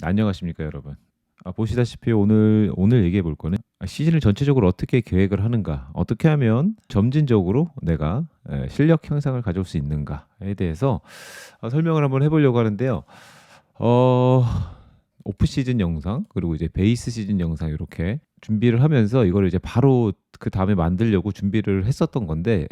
안녕하십니까 여러분. 보시다시피 오늘 얘기해 볼 거는 시즌을 전체적으로 어떻게 계획을 하는가, 어떻게 하면 점진적으로 내가 실력 향상을 가져올 수 있는가에 대해서 설명을 한번 해보려고 하는데요. 어, 오프 시즌 영상 그리고 이제 베이스 시즌 영상 이렇게 준비를 하면서 이거를 이제 바로 그 다음에 만들려고 준비를 했었던 건데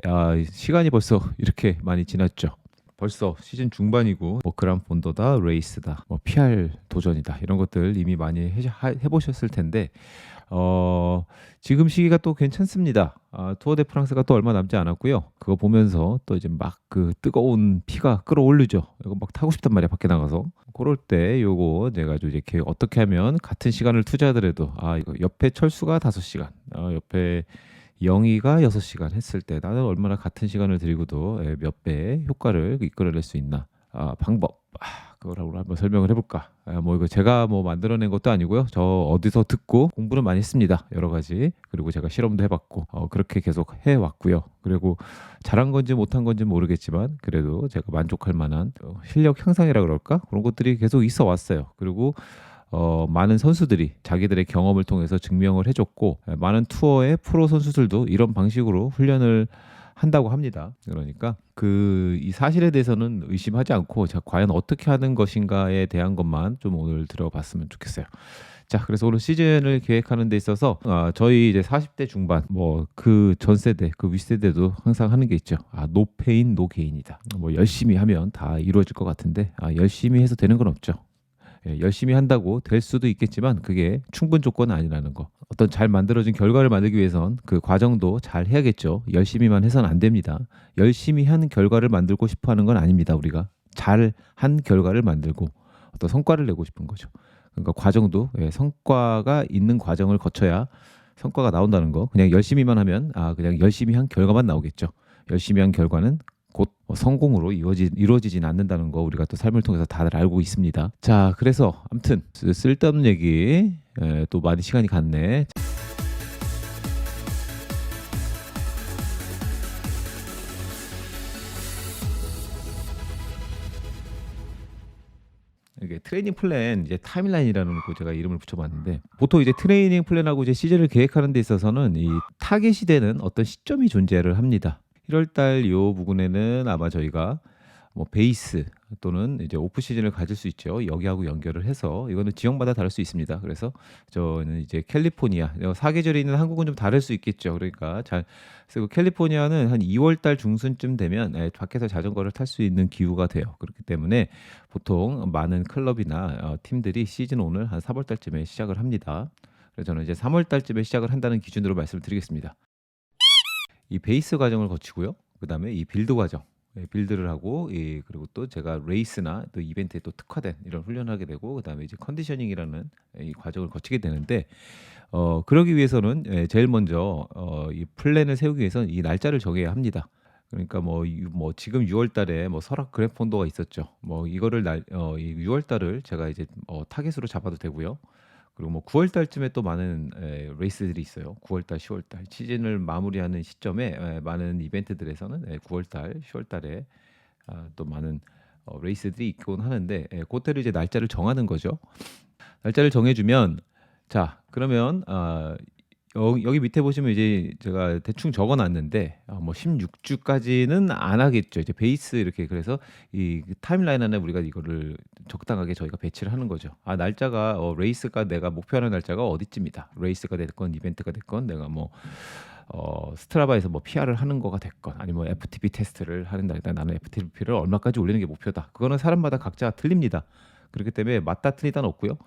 시간이 벌써 이렇게 많이 지났죠. 벌써 시즌 중반이고 뭐 그란 폰도다, 레이스다, 뭐 PR 도전이다 이런 것들 이미 많이 해보셨을 텐데 지금 시기가 또 괜찮습니다. 투어 데 프랑스가 또 얼마 남지 않았고요. 그거 보면서 또 이제 막 그 뜨거운 피가 끌어오르죠. 이거 막 타고 싶단 말이야 밖에 나가서. 그럴 때 요거 내가 좀 이제 어떻게 하면 같은 시간을 투자하더라도 이거 옆에 철수가 5시간, 옆에 영희가 6시간 했을 때 나는 얼마나 같은 시간을 들이고도 몇 배의 효과를 이끌어낼 수 있나 방법 그걸 한번 설명을 해볼까. 뭐 이거 제가 뭐 만들어낸 것도 아니고요. 저 어디서 듣고 공부는 많이 했습니다. 여러 가지. 그리고 제가 실험도 해봤고 그렇게 계속 해왔고요. 그리고 잘한 건지 못한 건지 모르겠지만 그래도 제가 만족할 만한 실력 향상이라 그럴까 그런 것들이 계속 있어 왔어요. 그리고 많은 선수들이 자기들의 경험을 통해서 증명을 해줬고 많은 투어의 프로 선수들도 이런 방식으로 훈련을 한다고 합니다. 그러니까 이 사실에 대해서는 의심하지 않고 과연 어떻게 하는 것인가에 대한 것만 좀 오늘 들어봤으면 좋겠어요. 자, 그래서 오늘 시즌을 계획하는 데 있어서 저희 이제 40대 중반 뭐 그 전 세대 그 윗세대도 항상 하는 게 있죠. 노 페인 노 게인이다. 뭐 열심히 하면 다 이루어질 것 같은데 열심히 해서 되는 건 없죠. 열심히 한다고 될 수도 있겠지만 그게 충분 조건은 아니라는 거. 어떤 잘 만들어진 결과를 만들기 위해선 그 과정도 잘 해야겠죠. 열심히만 해서는 안 됩니다. 열심히 한 결과를 만들고 싶어 하는 건 아닙니다. 우리가 잘 한 결과를 만들고 어떤 성과를 내고 싶은 거죠. 그러니까 과정도 성과가 있는 과정을 거쳐야 성과가 나온다는 거. 그냥 열심히만 하면 그냥 열심히 한 결과만 나오겠죠. 열심히 한 결과는 곧 성공으로 이루어지진 않는다는 거 우리가 또 삶을 통해서 다들 알고 있습니다. 자, 그래서 아무튼 쓸데없는 얘기 또 많이 시간이 갔네. 이게 트레이닝 플랜 이제 타임라인이라는 거 제가 이름을 붙여봤는데 보통 이제 트레이닝 플랜하고 이제 시즌을 계획하는 데 있어서는 이 타겟이 되는 어떤 시점이 존재를 합니다. 1월 달 요 부분에는 아마 저희가 뭐 베이스 또는 이제 오프 시즌을 가질 수 있죠. 여기하고 연결을 해서 이거는 지역마다 다를 수 있습니다. 그래서 저는 이제 캘리포니아 사계절이 있는 한국은 좀 다를 수 있겠죠. 그러니까 그리고 캘리포니아는 한 2월 달 중순쯤 되면 밖에서 자전거를 탈 수 있는 기후가 돼요. 그렇기 때문에 보통 많은 클럽이나 팀들이 시즌 오늘 한 3월 달쯤에 시작을 합니다. 그래서 저는 이제 3월 달쯤에 시작을 한다는 기준으로 말씀을 드리겠습니다. 이 베이스 과정을 거치고요. 그다음에 이 빌드 과정, 빌드를 하고 그리고 또 제가 레이스나 또 이벤트에 또 특화된 이런 훈련을 하게 되고 그다음에 이제 컨디셔닝이라는 이 과정을 거치게 되는데 그러기 위해서는 제일 먼저 이 플랜을 세우기 위해서는 이 날짜를 정해야 합니다. 그러니까 뭐 지금 6월 달에 뭐 설악 그랜폰도가 있었죠. 뭐 이거를 이 6월 달을 제가 이제 타겟으로 잡아도 되고요. 그리고 뭐 9월 달쯤에 또 많은 레이스들이 있어요. 9월 달, 10월 달 시즌을 마무리하는 시점에 많은 이벤트들에서는 9월 달, 10월 달에 또 많은 레이스들이 있곤 하는데 그때를 이제 날짜를 정하는 거죠. 날짜를 정해주면 자 그러면 여기 밑에 보시면 이제 제가 대충 적어놨는데 뭐 16주까지는 안 하겠죠. 이제 베이스 이렇게 그래서 이 타임라인 안에 우리가 이거를 적당하게 저희가 배치를 하는 거죠. 날짜가 레이스가 내가 목표하는 날짜가 어디쯤이다. 레이스가 됐건 이벤트가 됐건 내가 뭐 스트라바에서 뭐 PR을 하는 거가 됐건 아니면 FTP 테스트를 하는 날이다. 나는 FTP를 얼마까지 올리는 게 목표다. 그거는 사람마다 각자 틀립니다. 그렇기 때문에 맞다 틀리다는 없고요.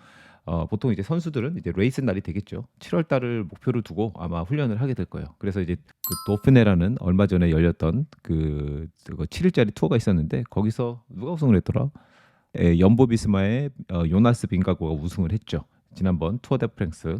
보통 이제 선수들은 이제 레이스 날이 되겠죠. 7월 달을 목표로 두고 아마 훈련을 하게 될 거예요. 그래서 이제 그 도프네라는 얼마 전에 열렸던 그 7일짜리 투어가 있었는데 거기서 누가 우승을 했더라? 연보비스마의 요나스 빙가고가 우승을 했죠. 지난번 투어 데 프랑스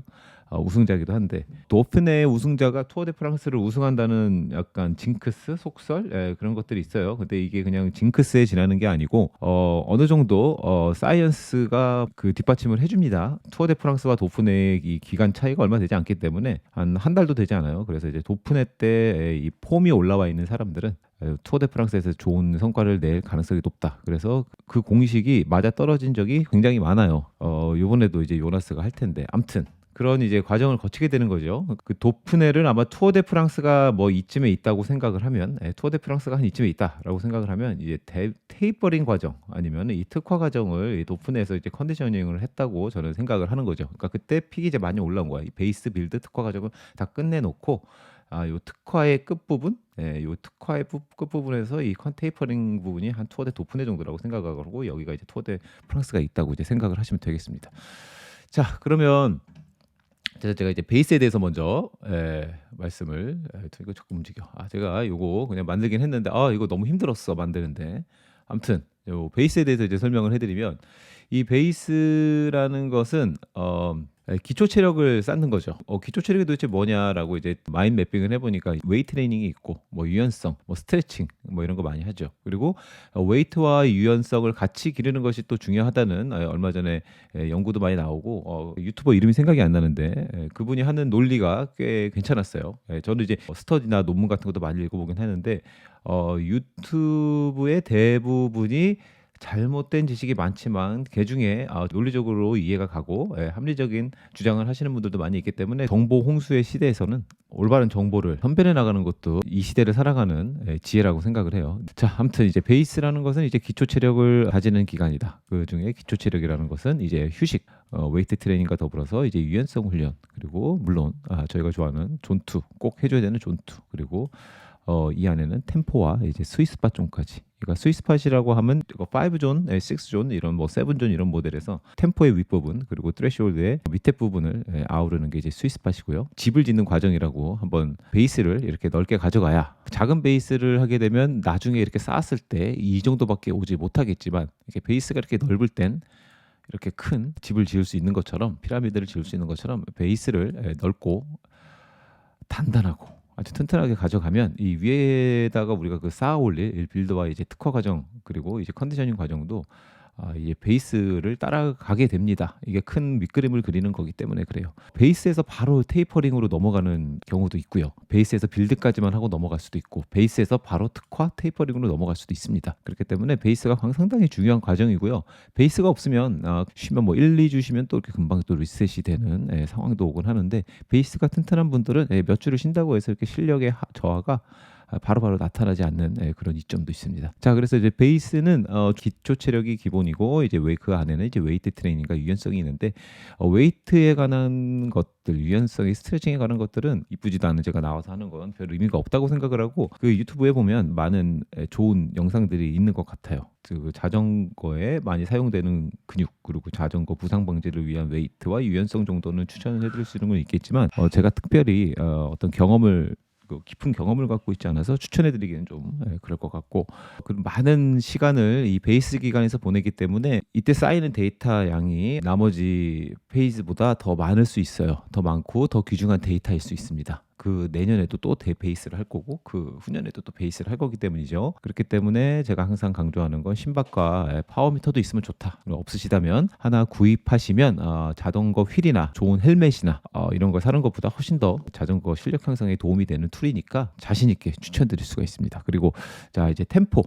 우승자이기도 한데 도프네의 우승자가 투어 데 프랑스를 우승한다는 약간 징크스 속설 그런 것들이 있어요. 근데 이게 그냥 징크스에 지나는 게 아니고 어느 정도 사이언스가 그 뒷받침을 해줍니다. 투어 데 프랑스와 도프네의 이 기간 차이가 얼마 되지 않기 때문에 한 달도 되지 않아요. 그래서 이제 도프네 때 이 폼이 올라와 있는 사람들은 투어 데 프랑스에서 좋은 성과를 낼 가능성이 높다. 그래서 그 공식이 맞아 떨어진 적이 굉장히 많아요. 요번에도 이제 요나스가 할 텐데 암튼 그런 이제 과정을 거치게 되는 거죠. 그 도프네를 아마 투어 데 프랑스가 뭐 이쯤에 있다고 생각을 하면, 투어 데 프랑스가 한 이쯤에 있다라고 생각을 하면 이제 테이퍼링 과정 아니면 이 특화 과정을 이 도프네에서 이제 컨디셔닝을 했다고 저는 생각을 하는 거죠. 그러니까 그때 픽이 이제 많이 올라온 거야. 이 베이스 빌드 특화 과정을 다 끝내놓고 요 특화의 끝부분, 요 특화의 끝부분에서 이 테이퍼링 부분이 한 투어 데 도프네 정도라고 생각하고 여기가 이제 투어 데 프랑스가 있다고 이제 생각을 하시면 되겠습니다. 자, 그러면 제가 이제 베이스에 대해서 먼저 말씀을 이거 자꾸 움직여. 제가 요거 그냥 만들긴 했는데 이거 너무 힘들었어 만드는데. 아무튼 요 베이스에 대해서 이제 설명을 해드리면 이 베이스라는 것은 기초 체력을 쌓는 거죠. 기초 체력이 도대체 뭐냐라고 이제 마인드 매핑을 해보니까 웨이트 트레이닝이 있고 뭐 유연성, 뭐 스트레칭 뭐 이런 거 많이 하죠. 그리고 웨이트와 유연성을 같이 기르는 것이 또 중요하다는 얼마 전에 연구도 많이 나오고 유튜버 이름이 생각이 안 나는데 그분이 하는 논리가 꽤 괜찮았어요. 저는 이제 스터디나 논문 같은 것도 많이 읽어보긴 하는데 유튜브의 대부분이 잘못된 지식이 많지만 그중에 논리적으로 이해가 가고 합리적인 주장을 하시는 분들도 많이 있기 때문에 정보 홍수의 시대에서는 올바른 정보를 선별해 나가는 것도 이 시대를 살아가는 지혜라고 생각을 해요. 자, 아무튼 이제 베이스라는 것은 이제 기초 체력을 가지는 기간이다. 그 중에 기초 체력이라는 것은 이제 휴식, 웨이트 트레이닝과 더불어서 이제 유연성 훈련, 그리고 물론 저희가 좋아하는 존투, 꼭 해줘야 되는 존투, 그리고 이 안에는 템포와 이제 스위스팟 존까지. 그러니까 스위스팟이라고 하면 이거 5존, 6존 이런 뭐 7존 이런 모델에서 템포의 윗부분 그리고 트레시홀드의 밑에 부분을 아우르는 게 이제 스위스팟이고요. 집을 짓는 과정이라고 한번 베이스를 이렇게 넓게 가져가야 작은 베이스를 하게 되면 나중에 이렇게 쌓았을 때 이 정도밖에 오지 못하겠지만 이렇게 베이스가 이렇게 넓을 땐 이렇게 큰 집을 지을 수 있는 것처럼 피라미드를 지을 수 있는 것처럼 베이스를 넓고 단단하고 아주 튼튼하게 가져가면 이 위에다가 우리가 그 쌓아 올릴 빌드와 이제 특화 과정 그리고 이제 컨디셔닝 과정도 이제 베이스를 따라가게 됩니다. 이게 큰 밑그림을 그리는 거기 때문에 그래요. 베이스에서 바로 테이퍼링으로 넘어가는 경우도 있고요. 베이스에서 빌드까지만 하고 넘어갈 수도 있고 베이스에서 바로 특화 테이퍼링으로 넘어갈 수도 있습니다. 그렇기 때문에 베이스가 상당히 중요한 과정이고요. 베이스가 없으면 쉬면 뭐 1, 2주 쉬면 또 이렇게 금방 또 리셋이 되는 상황도 오곤 하는데 베이스가 튼튼한 분들은 몇 주를 쉰다고 해서 이렇게 실력의 저하가 바로바로 나타나지 않는 그런 이점도 있습니다. 자, 그래서 이제 베이스는 기초 체력이 기본이고 이제 그 안에는 이제 웨이트 트레이닝과 유연성이 있는데 웨이트에 관한 것들, 유연성이 스트레칭에 관한 것들은 이쁘지도 않은 제가 나와서 하는 건 별 의미가 없다고 생각을 하고 그 유튜브에 보면 많은 좋은 영상들이 있는 것 같아요. 그 자전거에 많이 사용되는 근육 그리고 자전거 부상 방지를 위한 웨이트와 유연성 정도는 추천을 해드릴 수 있는 건 있겠지만 제가 특별히 어떤 경험을 깊은 경험을 갖고 있지 않아서 추천해드리기는 좀 그럴 것 같고 그 많은 시간을 이 베이스 기간에서 보내기 때문에 이때 쌓이는 데이터 양이 나머지 페이지보다 더 많을 수 있어요. 더 많고 더 귀중한 데이터일 수 있습니다. 그 내년에도 또 베이스를 할 거고 그 후년에도 또 베이스를 할 거기 때문이죠. 그렇기 때문에 제가 항상 강조하는 건 심박과 파워미터도 있으면 좋다. 없으시다면 하나 구입하시면 자전거 휠이나 좋은 헬멧이나 이런 걸 사는 것보다 훨씬 더 자전거 실력 향상에 도움이 되는 툴이니까 자신 있게 추천드릴 수가 있습니다. 그리고 자 이제 템포.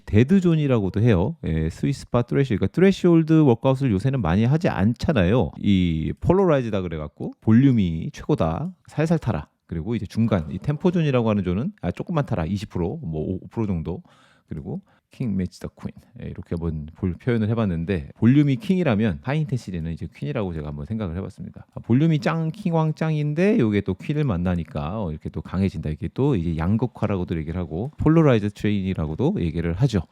데드존이라고도 해요. 스위스팟 트래시, 그러니까 트래시홀드 워크아웃을 요새는 많이 하지 않잖아요. 이 폴러라이즈다 그래갖고 볼륨이 최고다, 살살 타라. 그리고 이제 중간 이 템포존이라고 하는 존은 조금만 타라, 20%, 뭐 5% 정도. 그리고 킹 매치 더 퀸 이렇게 한번 표현을 해봤는데 볼륨이 킹이라면 하이인텐시티는 이제 퀸이라고 제가 한번 생각을 해봤습니다. 볼륨이 킹왕 짱인데 요게 또 퀸을 만나니까 이렇게 또 강해진다. 이게 또 이제 양극화라고도 얘기를 하고 폴러라이즈 트레이닝이라고도 얘기를 하죠.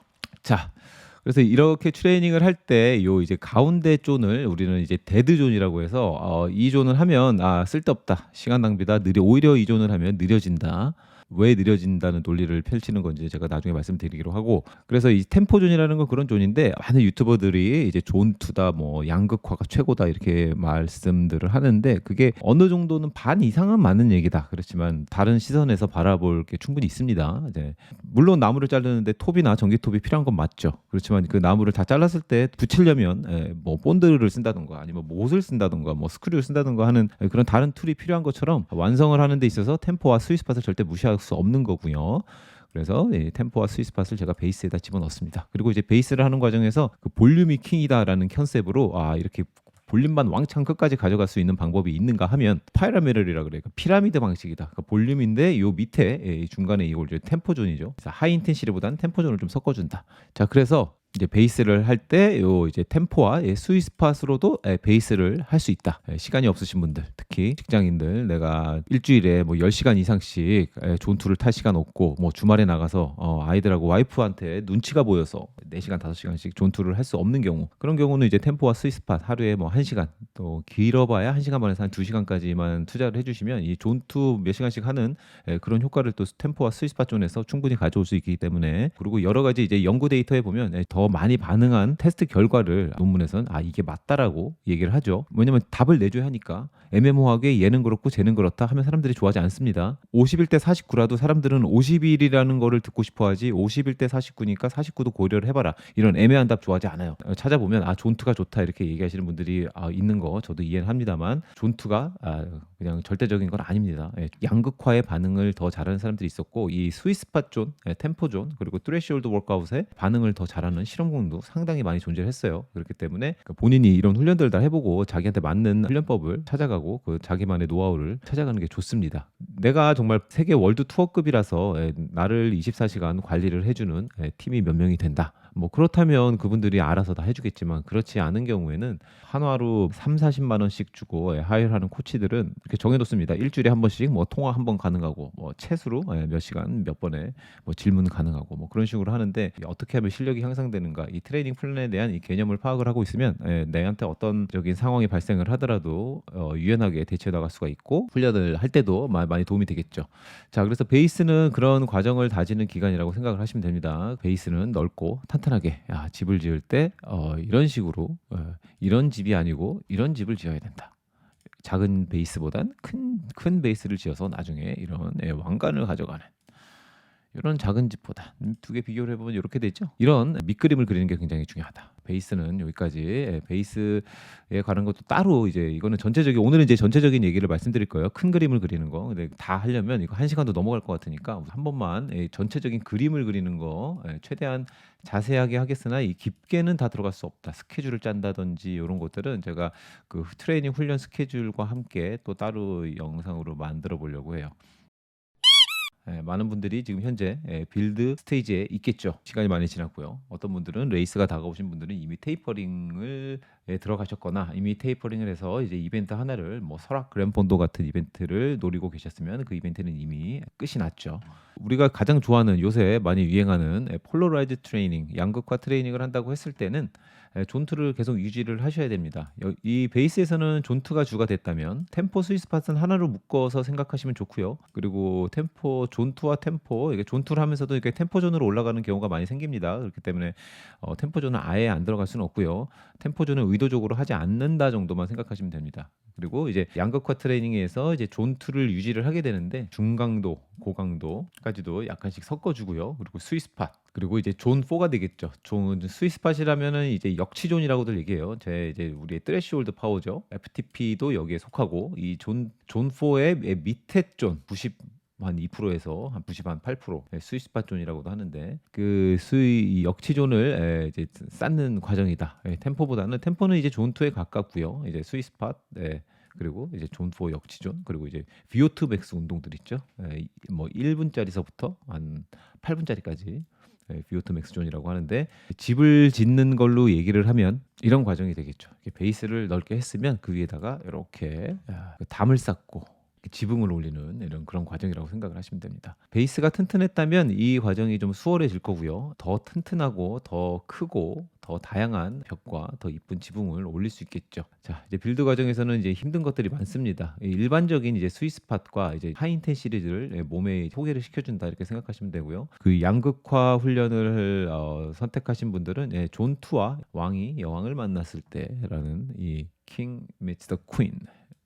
자, 그래서 이렇게 트레이닝을 할 때 요 이제 가운데 존을 우리는 이제 데드 존이라고 해서 이 존을 하면 쓸데없다, 시간 낭비다, 오히려 이 존을 하면 느려진다. 왜 느려진다는 논리를 펼치는 건지 제가 나중에 말씀드리기로 하고, 그래서 이 템포존이라는 건 그런 존인데 많은 유튜버들이 이제 존2다 뭐 양극화가 최고다 이렇게 말씀들을 하는데 그게 어느 정도는 반 이상은 맞는 얘기다. 그렇지만 다른 시선에서 바라볼 게 충분히 있습니다. 이제 물론 나무를 자르는데 톱이나 전기톱이 필요한 건 맞죠. 그렇지만 그 나무를 다 잘랐을 때 붙이려면 뭐 본드를 쓴다든가 아니면 못을 쓴다든가 뭐 스크류를 쓴다든가 하는 그런 다른 툴이 필요한 것처럼 완성을 하는 데 있어서 템포와 스위스팟을 절대 무시할 수 없는 거고요. 그래서 템포와 스위스팟을 제가 베이스에다 집어넣습니다. 그리고 이제 베이스를 하는 과정에서 그 볼륨이 킹이다라는 컨셉으로 이렇게 볼륨만 왕창 끝까지 가져갈 수 있는 방법이 있는가 하면 파이라미럴이라 그래요. 그러니까 피라미드 방식이다. 그러니까 볼륨인데 요 밑에 중간에 이걸 이제 템포존이죠. 하이 인텐시티보다는 템포존을 좀 섞어준다. 자, 그래서 이제 베이스를 할 때 요 이제 템포와 스위스팟으로도 베이스를 할 수 있다. 시간이 없으신 분들, 특히 직장인들, 내가 일주일에 뭐 10시간 이상씩 존투를 탈 시간 없고 뭐 주말에 나가서 아이들하고 와이프한테 눈치가 보여서 4시간, 5시간씩 존투를 할 수 없는 경우, 그런 경우는 이제 템포와 스위스팟 하루에 뭐 1시간, 또 길어봐야 1시간 반에서 한 2시간까지만 투자를 해주시면 이 존투 몇 시간씩 하는 그런 효과를 또 템포와 스위스팟 존에서 충분히 가져올 수 있기 때문에, 그리고 여러 가지 이제 연구 데이터에 보면 더 많이 반응한 테스트 결과를 논문에서는 이게 맞다라고 얘기를 하죠. 왜냐면 답을 내줘야 하니까. 애매모호하게 얘는 그렇고 쟤는 그렇다 하면 사람들이 좋아하지 않습니다. 51대 49라도 사람들은 51이라는 거를 듣고 싶어 하지 51대 49니까 49도 고려를 해봐라, 이런 애매한 답 좋아하지 않아요. 찾아보면 존투가 좋다 이렇게 얘기하시는 분들이 있는 거 저도 이해는 합니다만, 존투가 그냥 절대적인 건 아닙니다. 양극화의 반응을 더 잘하는 사람들이 있었고, 이 스위스팟 존, 템포 존, 그리고 트레시홀드 워크아웃의 반응을 더 잘하는 실험군도 상당히 많이 존재했어요. 그렇기 때문에 본인이 이런 훈련들을 다 해보고 자기한테 맞는 훈련법을 찾아가고 그 자기만의 노하우를 찾아가는 게 좋습니다. 내가 정말 세계 월드 투어급이라서 나를 24시간 관리를 해주는 팀이 몇 명이 된다. 뭐 그렇다면 그분들이 알아서 다 해주겠지만, 그렇지 않은 경우에는 한화로 3-40만 원씩 주고 하이어하는 코치들은 이렇게 정해놓습니다. 일주일에 한 번씩 뭐 통화 한 번 가능하고, 뭐 채수로 몇 시간 몇 번에 뭐 질문 가능하고, 뭐 그런 식으로 하는데, 어떻게 하면 실력이 향상되는가, 이 트레이닝 플랜에 대한 이 개념을 파악을 하고 있으면 내한테 어떤 적인 상황이 발생을 하더라도 유연하게 대처해 나갈 수가 있고, 훈련을 할 때도 많이 도움이 되겠죠. 자, 그래서 베이스는 그런 과정을 다지는 기간이라고 생각을 하시면 됩니다. 베이스는 넓고 탄탄하게, 집을 지을 때 이런 식으로 이런 집이 아니고 이런 집을 지어야 된다. 작은 베이스보단 큰 베이스를 지어서 나중에 이런 왕관을 가져가는, 이런 작은 집보다 두 개 비교를 해보면 이렇게 되죠. 이런 밑그림을 그리는 게 굉장히 중요하다. 베이스는 여기까지. 베이스에 관한 것도 따로, 이제 이거는 전체적인, 오늘은 이제 전체적인 얘기를 말씀드릴 거예요. 큰 그림을 그리는 거. 근데 다 하려면 이거 1시간도 넘어갈 것 같으니까 한 번만 전체적인 그림을 그리는 거 최대한 자세하게 하겠으나, 이 깊게는 다 들어갈 수 없다. 스케줄을 짠다든지 이런 것들은 제가 그 트레이닝 훈련 스케줄과 함께 또 따로 영상으로 만들어 보려고 해요. 많은 분들이 지금 현재 빌드 스테이지에 있겠죠. 시간이 많이 지났고요. 어떤 분들은 레이스가 다가오신 분들은 이미 테이퍼링을 들어가셨거나, 이미 테이퍼링을 해서 이제 이벤트 하나를, 뭐 설악 그랜폰도 같은 이벤트를 노리고 계셨으면 그 이벤트는 이미 끝이 났죠. 우리가 가장 좋아하는, 요새 많이 유행하는 폴러라이즈 트레이닝, 양극화 트레이닝을 한다고 했을 때는 존투를 계속 유지를 하셔야 됩니다. 이 베이스에서는 존투가 주가 됐다면 템포 스위스팟은 하나로 묶어서 생각하시면 좋고요. 그리고 템포, 존투와 템포, 이게 존투를 하면서도 이렇게 템포존으로 올라가는 경우가 많이 생깁니다. 그렇기 때문에 템포존은 아예 안 들어갈 수는 없고요. 템포존은 의도적으로 하지 않는다 정도만 생각하시면 됩니다. 그리고 이제 양극화 트레이닝에서 이제 존투를 유지를 하게 되는데, 중강도, 고강도까지도 약간씩 섞어주고요. 그리고 스위스팟, 그리고 이제 존 4가 되겠죠. 존 스위스팟이라면은 이제 역치존이라고들 얘기해요. 이제 우리의 트레시홀드 파워죠. FTP도 여기에 속하고, 이 존 4의 밑에 존 90 한 2%에서 한 90, 한 8% 스위스팟 존이라고도 하는데, 그 이 역치존을 이제 쌓는 과정이다. 템포는 이제 존 2에 가깝고요. 이제 스위스팟, 그리고 이제 존 4 역치존, 그리고 이제 VO2 맥스 운동들 있죠. 뭐 1분짜리서부터 한 8분짜리까지 VO2 맥스 존이라고 하는데, 집을 짓는 걸로 얘기를 하면 이런 과정이 되겠죠. 베이스를 넓게 했으면 그 위에다가 이렇게 담을 쌓고 지붕을 올리는 이런 그런 과정이라고 생각을 하시면 됩니다. 베이스가 튼튼했다면 이 과정이 좀 수월해질 거고요. 더 튼튼하고 더 크고 더 다양한 벽과 더 이쁜 지붕을 올릴 수 있겠죠. 자, 이제 빌드 과정에서는 이제 힘든 것들이 많습니다. 일반적인 이제 스위스팟과 이제 하이인텐 시리즈를 몸에 소개를 시켜준다, 이렇게 생각하시면 되고요. 그 양극화 훈련을 선택하신 분들은 존2와 왕이 여왕을 만났을 때라는 이 킹 meets the queen,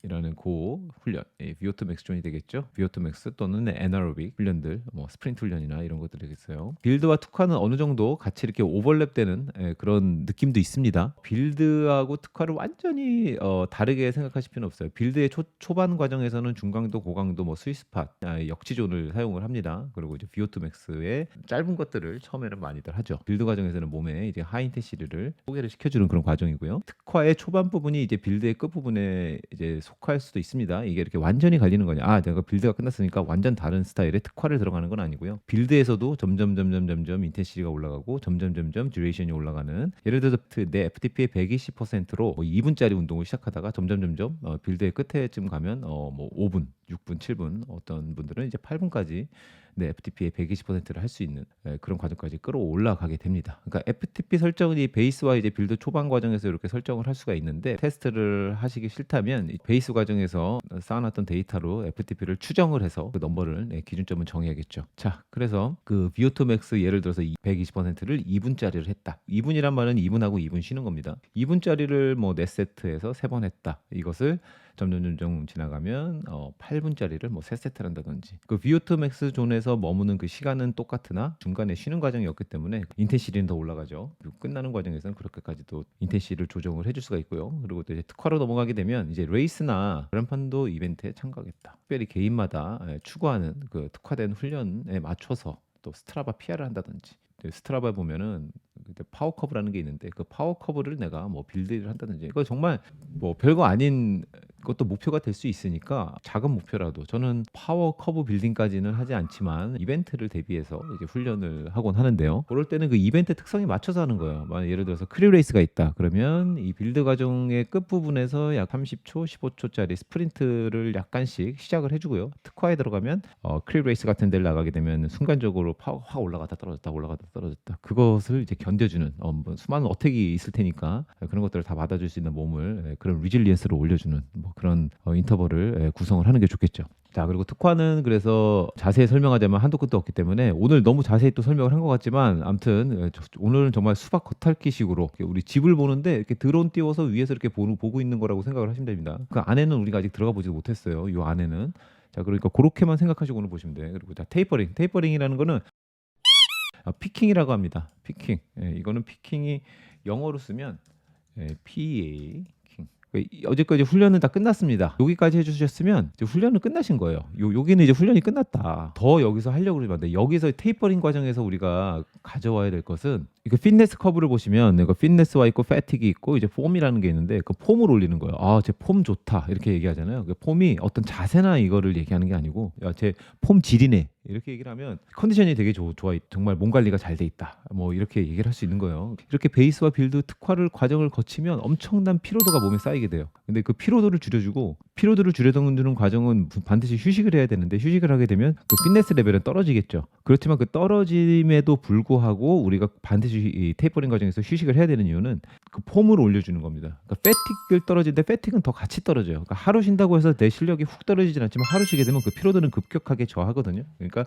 이라는 고 훈련, VO2 맥스 존이 되겠죠. VO2 맥스 또는 애나로빅 훈련들, 뭐 스프린트 훈련이나 이런 것들이 되겠어요. 빌드와 특화는 어느 정도 같이 이렇게 오버랩되는 그런 느낌도 있습니다. 빌드하고 특화를 완전히 다르게 생각하실 필요는 없어요. 빌드의 초반 과정에서는 중강도, 고강도, 뭐 스위스팟, 역치존을 사용을 합니다. 그리고 이제 VO2 맥스의 짧은 것들을 처음에는 많이들 하죠. 빌드 과정에서는 몸에 이제 하이인텐시티를 소개를 시켜주는 그런 과정이고요. 특화의 초반 부분이 이제 빌드의 끝 부분에 이제 속할 수도 있습니다. 이게 이렇게 완전히 갈리는 거냐? 내가 빌드가 끝났으니까 완전 다른 스타일의 특화를 들어가는 건 아니고요. 빌드에서도 점점 인텐시티가 올라가고 점점 듀레이션이 올라가는, 예를 들어서 내 FTP의 120%로 뭐 2분짜리 운동을 시작하다가 점점 빌드의 끝에쯤 가면 뭐 5분, 6분, 7분, 어떤 분들은 이제 8분까지 내 FTP의 120%를 할 수 있는 그런 과정까지 끌어올라가게 됩니다. 그러니까 FTP 설정은 이 베이스와 이제 빌드 초반 과정에서 이렇게 설정을 할 수가 있는데, 테스트를 하시기 싫다면 이 베이스 과정에서 쌓아놨던 데이터로 FTP를 추정을 해서 그 넘버를 기준점은 정해야겠죠. 자, 그래서 그 VO2 max 예를 들어서 120%를 2분짜리를 했다. 2분이란 말은 2분하고 2분 쉬는 겁니다. 2분짜리를 뭐 4세트에서 3번 했다. 이것을 점점 지나가면 8분짜리를 뭐 3세트를 한다든지, 그 VO2 max 존에서 머무는 그 시간은 똑같으나 중간에 쉬는 과정이 없기 때문에 인텐시티는 더 올라가죠. 그리고 끝나는 과정에서는 그렇게까지도 인텐시티를 조정을 해줄 수가 있고요. 그리고 또 이제 특화로 넘어가게 되면 이제 레이스나 그란판도 이벤트에 참가하겠다. 특별히 개인마다 추구하는 그 특화된 훈련에 맞춰서 또 스트라바 PR을 한다든지, 스트라바에 보면은 파워 커브라는 게 있는데 그 파워 커브를 내가 뭐 빌드를 한다든지, 이거 정말 뭐 별거 아닌 것도 목표가 될 수 있으니까 작은 목표라도, 저는 파워 커브 빌딩까지는 하지 않지만 이벤트를 대비해서 이제 훈련을 하곤 하는데요. 그럴 때는 그 이벤트 특성에 맞춰서 하는 거예요. 만약 예를 들어서 크리 레이스가 있다 그러면 이 빌드 과정의 끝 부분에서 약 30초, 15초짜리 스프린트를 약간씩 시작을 해주고요. 특화에 들어가면 크리 레이스 같은 데를 나가게 되면 순간적으로 파워가 확 올라갔다 떨어졌다, 올라갔다 떨어졌다, 그것을 이제 견뎌주는 뭐 수많은 어택이 있을 테니까 그런 것들을 다 받아줄 수 있는 몸을, 그런 리질리언스를 올려주는 뭐 그런 인터벌을 구성을 하는 게 좋겠죠. 자, 그리고 특화는 그래서 자세히 설명하자면 한도 끝도 없기 때문에 오늘 너무 자세히 또 설명을 한 것 같지만, 아무튼 오늘은 정말 수박 겉핥기식으로 우리 집을 보는데 이렇게 드론 띄워서 위에서 이렇게 보고 있는 거라고 생각을 하시면 됩니다. 그 안에는 우리가 아직 들어가 보지도 못했어요. 이 안에는. 자, 그러니까 그렇게만 생각하시고 오늘 보시면 돼요. 그리고 자, 테이퍼링이라는 거는 피킹이라고 합니다. 피킹. 이거는 피킹이 영어로 쓰면 PA. 어제까지 훈련은 다 끝났습니다. 여기까지 해주셨으면 이제 훈련은 끝나신 거예요. 여기는 이제 훈련이 끝났다. 더 여기서 하려고 그러면 안 돼. 여기서 테이퍼링 과정에서 우리가 가져와야 될 것은, 이거 피트니스 커브를 보시면 이거 피트니스와 있고 패틱이 있고 이제 폼이라는 게 있는데, 그 폼을 올리는 거예요. 제 폼 좋다 이렇게 얘기하잖아요. 그 폼이 어떤 자세나 이거를 얘기하는 게 아니고, 제 폼 질이네 이렇게 얘기를 하면 컨디션이 되게 좋아, 정말 몸 관리가 잘 돼 있다, 뭐 이렇게 얘기를 할 수 있는 거예요. 이렇게 베이스와 빌드 특화를 과정을 거치면 엄청난 피로도가 몸에 쌓이게 돼요. 근데 그 피로도를 줄여주고, 피로도를 줄여주는 과정은 반드시 휴식을 해야 되는데, 휴식을 하게 되면 그 피트니스 레벨은 떨어지겠죠. 그렇지만 그 떨어짐에도 불구하고 우리가 반드시 이 테이퍼링 과정에서 휴식을 해야 되는 이유는 그 폼을 올려주는 겁니다. 그러니까 패틱을 떨어지는데 패틱은 더 같이 떨어져요. 그러니까 하루 쉰다고 해서 내 실력이 훅 떨어지진 않지만 하루 쉬게 되면 그 피로도는 급격하게 저하거든요. 그러니까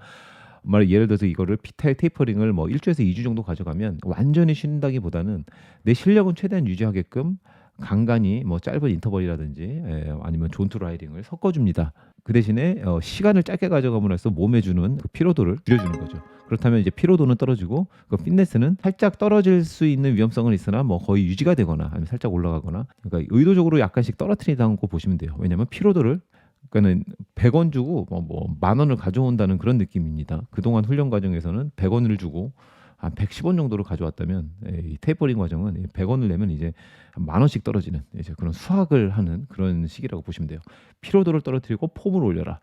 예를 들어서 이거를 피타일 테이퍼링을 뭐 1주에서 2주 정도 가져가면 완전히 쉰다기보다는 내 실력은 최대한 유지하게끔 간간히 뭐 짧은 인터벌이라든지 아니면 존투 라이딩을 섞어줍니다. 그 대신에 시간을 짧게 가져감으로써 몸에 주는 그 피로도를 줄여주는 거죠. 그렇다면 이제 피로도는 떨어지고 그 피트니스는 살짝 떨어질 수 있는 위험성은 있으나 뭐 거의 유지가 되거나 아니면 살짝 올라가거나, 그러니까 의도적으로 약간씩 떨어뜨린다는 거 보시면 돼요. 왜냐하면 피로도를, 그러니까는 100원 주고 뭐 10,000원을 가져온다는 그런 느낌입니다. 그동안 훈련 과정에서는 100원을 주고 한 110원 정도를 가져왔다면, 이 테이퍼링 과정은 100원을 내면 이제 한 10,000원씩 떨어지는 이제 그런 수학을 하는 그런 시기라고 보시면 돼요. 피로도를 떨어뜨리고 폼을 올려라,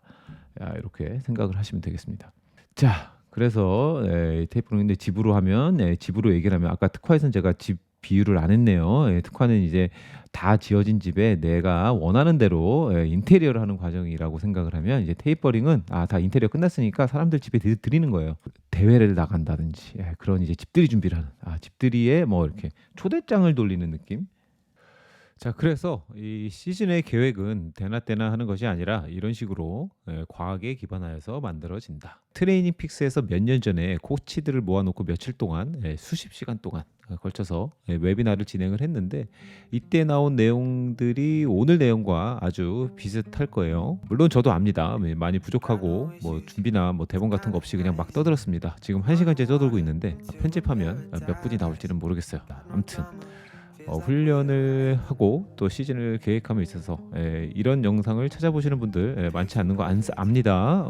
이렇게 생각을 하시면 되겠습니다. 자, 그래서 테이퍼링인데 집으로 하면, 집으로 얘기를 하면, 아까 특화에서는 제가 집 비유를 안 했네요. 특화는 이제 다 지어진 집에 내가 원하는 대로 인테리어를 하는 과정이라고 생각을 하면, 이제 테이퍼링은 다 인테리어 끝났으니까 사람들 집에 드리는 거예요. 대회를 나간다든지 그런 이제 집들이 준비를 하는, 집들이에 뭐 이렇게 초대장을 돌리는 느낌. 자, 그래서 이 시즌의 계획은 되나 때나 하는 것이 아니라 이런 식으로 과학에 기반하여서 만들어진다. 트레이닝 픽스에서 몇 년 전에 코치들을 모아놓고 며칠 동안 수십 시간 동안 걸쳐서 웨비나를 진행을 했는데 이때 나온 내용들이 오늘 내용과 아주 비슷할 거예요. 물론 저도 압니다. 많이 부족하고 뭐 준비나 뭐 대본 같은 거 없이 그냥 막 떠들었습니다. 지금 1시간째 떠들고 있는데 편집하면 몇 분이 나올지는 모르겠어요. 아무튼 훈련을 하고 또 시즌을 계획함에 있어서 이런 영상을 찾아보시는 분들 많지 않는 거 압니다.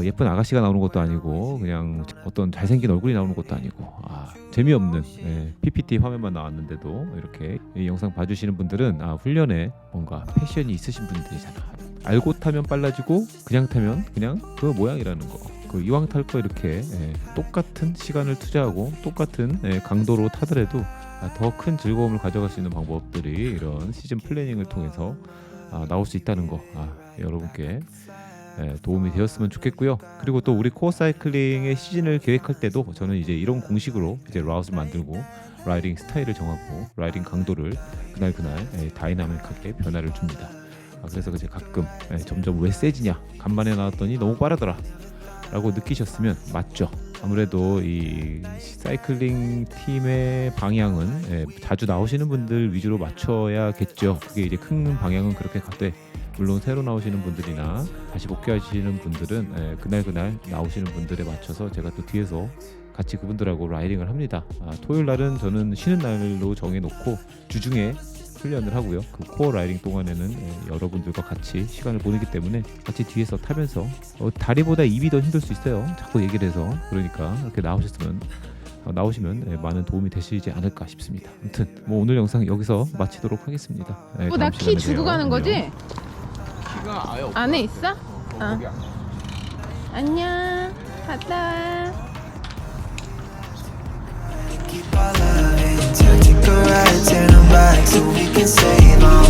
예쁜 아가씨가 나오는 것도 아니고 그냥 어떤 잘생긴 얼굴이 나오는 것도 아니고 재미없는 PPT 화면만 나왔는데도 이렇게 이 영상 봐주시는 분들은 훈련에 뭔가 패션이 있으신 분들이잖아. 알고 타면 빨라지고 그냥 타면 그냥 그 모양이라는 거. 그 이왕 탈 거 이렇게 똑같은 시간을 투자하고 똑같은 강도로 타더라도 더 큰 즐거움을 가져갈 수 있는 방법들이 이런 시즌 플래닝을 통해서 나올 수 있다는 거 여러분께 도움이 되었으면 좋겠고요. 그리고 또 우리 코어 사이클링의 시즌을 계획할 때도 저는 이제 이런 공식으로 이제 라웃을 만들고 라이딩 스타일을 정하고 라이딩 강도를 그날 다이나믹하게 변화를 줍니다. 그래서 이제 가끔 점점 왜 세지냐 간만에 나왔더니 너무 빠르더라 라고 느끼셨으면 맞죠. 아무래도 이 사이클링 팀의 방향은 자주 나오시는 분들 위주로 맞춰야겠죠. 그게 이제 큰 방향은 그렇게 가되 물론 새로 나오시는 분들이나 다시 복귀하시는 분들은 그날 나오시는 분들에 맞춰서 제가 또 뒤에서 같이 그분들하고 라이딩을 합니다. 토요일 날은 저는 쉬는 날로 정해놓고 주중에 훈련을 하고요. 그 코어 라이딩 동안에는 여러분들과 같이 시간을 보내기 때문에 같이 뒤에서 타면서 다리보다 입이 더 힘들 수 있어요. 자꾸 얘기를 해서. 그러니까 이렇게 나오시면 많은 도움이 되시지 않을까 싶습니다. 아무튼 뭐 오늘 영상 여기서 마치도록 하겠습니다. 나 키 주고 가는 거지? 키가 아예 없어. 안에 있어? 거기 안녕. 갔다 와. Keep our love intact, take a ride, turn them back so we can save on